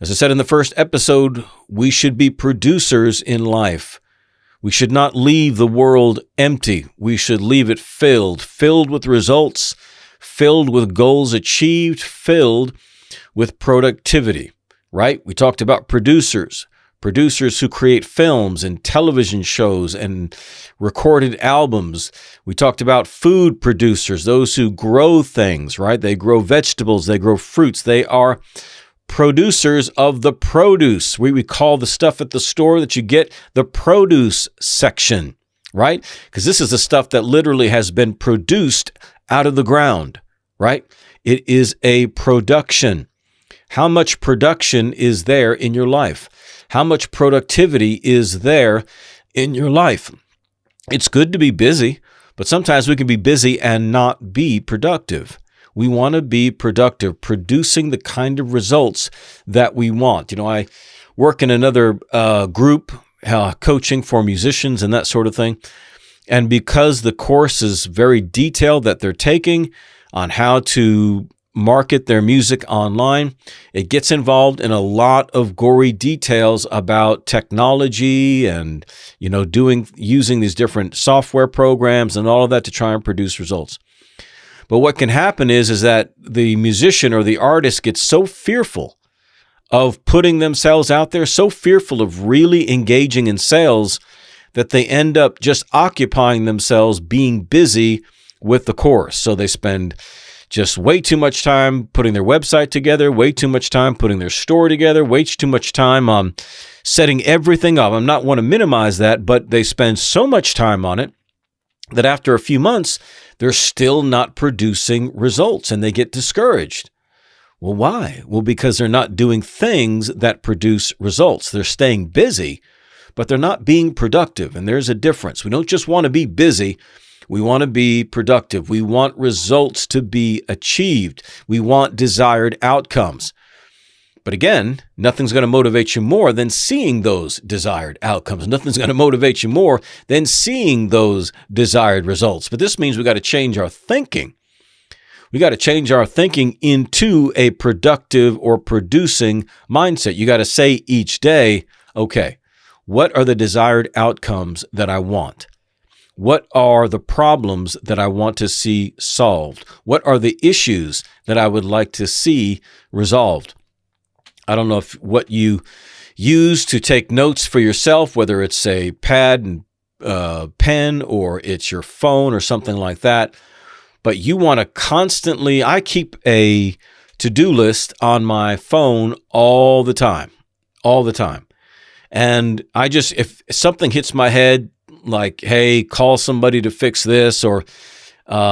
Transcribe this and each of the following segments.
As I said in the first episode, we should be producers in life. We should not leave the world empty. We should leave it filled with results, filled with goals achieved, filled with productivity, right? We talked about producers who create films and television shows and recorded albums. We talked about food producers, those who grow things, right? They grow vegetables, they grow fruits. They are producers of the produce. We call the stuff at the store that you get the produce section, right? Because this is the stuff that literally has been produced out of the ground, right? It is a production. How much production is there in your life? How much productivity is there in your life? It's good to be busy, but sometimes we can be busy and not be productive. We want to be productive, producing the kind of results that we want. You know, I work in another group, coaching for musicians and that sort of thing. And because the course is very detailed that they're taking on how to market their music online, it gets involved in a lot of gory details about technology and, you know, using these different software programs and all of that to try and produce results. But what can happen is that the musician or the artist gets so fearful of putting themselves out there, so fearful of really engaging in sales, that they end up just occupying themselves being busy with the course. So they spend just way too much time putting their website together, way too much time putting their store together, way too much time on setting everything up. I'm not want to minimize that, but they spend so much time on it that after a few months, they're still not producing results and they get discouraged. Well, why? Well, because they're not doing things that produce results. They're staying busy, but they're not being productive. And there's a difference. We don't just want to be busy. We want to be productive. We want results to be achieved. We want desired outcomes. But again, nothing's going to motivate you more than seeing those desired outcomes. Nothing's going to motivate you more than seeing those desired results. But this means we got to change our thinking. We got to change our thinking into a productive or producing mindset. You got to say each day, okay, what are the desired outcomes that I want? What are the problems that I want to see solved? What are the issues that I would like to see resolved? I don't know what you use to take notes for yourself, whether it's a pad and pen or it's your phone or something like that. But you want to constantly, I keep a to-do list on my phone all the time. And if something hits my head, like, hey, call somebody to fix this, or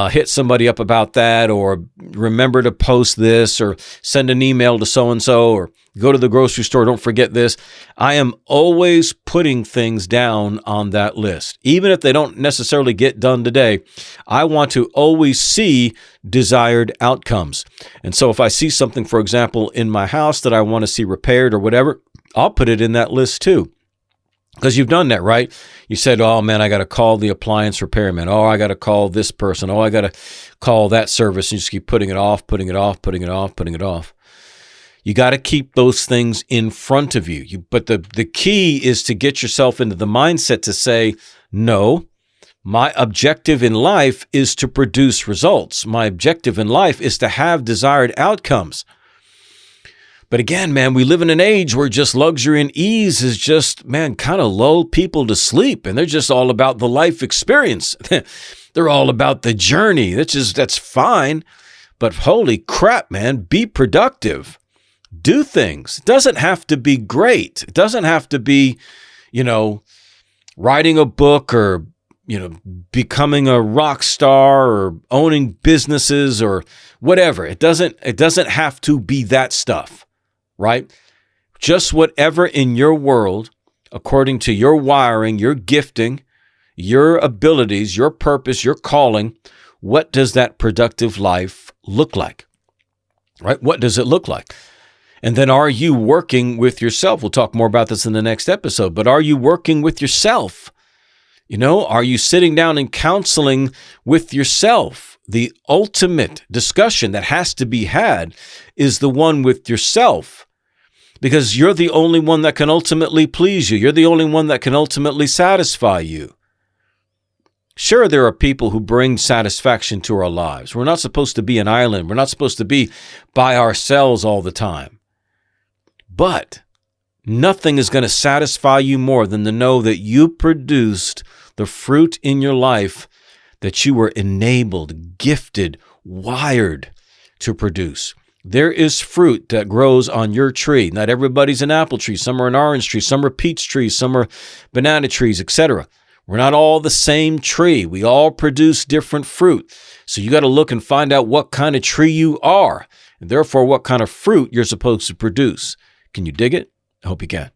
hit somebody up about that, or remember to post this, or send an email to so-and-so, or go to the grocery store, don't forget this. I am always putting things down on that list. Even if they don't necessarily get done today, I want to always see desired outcomes. And so if I see something, for example, in my house that I want to see repaired or whatever, I'll put it in that list too. Because you've done that, right? You said, oh, man, I got to call the appliance repairman. Oh, I got to call this person. Oh, I got to call that service. And you just keep putting it off. You got to keep those things in front of you. But the key is to get yourself into the mindset to say, no, my objective in life is to produce results. My objective in life is to have desired outcomes. But again, man, we live in an age where just luxury and ease is just, man, kind of lull people to sleep. And they're just all about the life experience. They're all about the journey. That's fine. But holy crap, man, be productive. Do things. It doesn't have to be great. It doesn't have to be, writing a book or, becoming a rock star or owning businesses or whatever. It doesn't have to be that stuff. Right? Just whatever in your world, according to your wiring, your gifting, your abilities, your purpose, your calling, what does that productive life look like? Right? What does it look like? And then are you working with yourself? We'll talk more about this in the next episode, but are you working with yourself? Are you sitting down and counseling with yourself? The ultimate discussion that has to be had is the one with yourself. because you're the only one that can ultimately please you. You're the only one that can ultimately satisfy you. Sure, there are people who bring satisfaction to our lives. We're not supposed to be an island. We're not supposed to be by ourselves all the time. But nothing is going to satisfy you more than to know that you produced the fruit in your life that you were enabled, gifted, wired to produce. There is fruit that grows on your tree. Not everybody's an apple tree. Some are an orange tree. Some are peach trees. Some are banana trees, etc. We're not all the same tree. We all produce different fruit. So you got to look and find out what kind of tree you are, and therefore what kind of fruit you're supposed to produce. Can you dig it? I hope you can.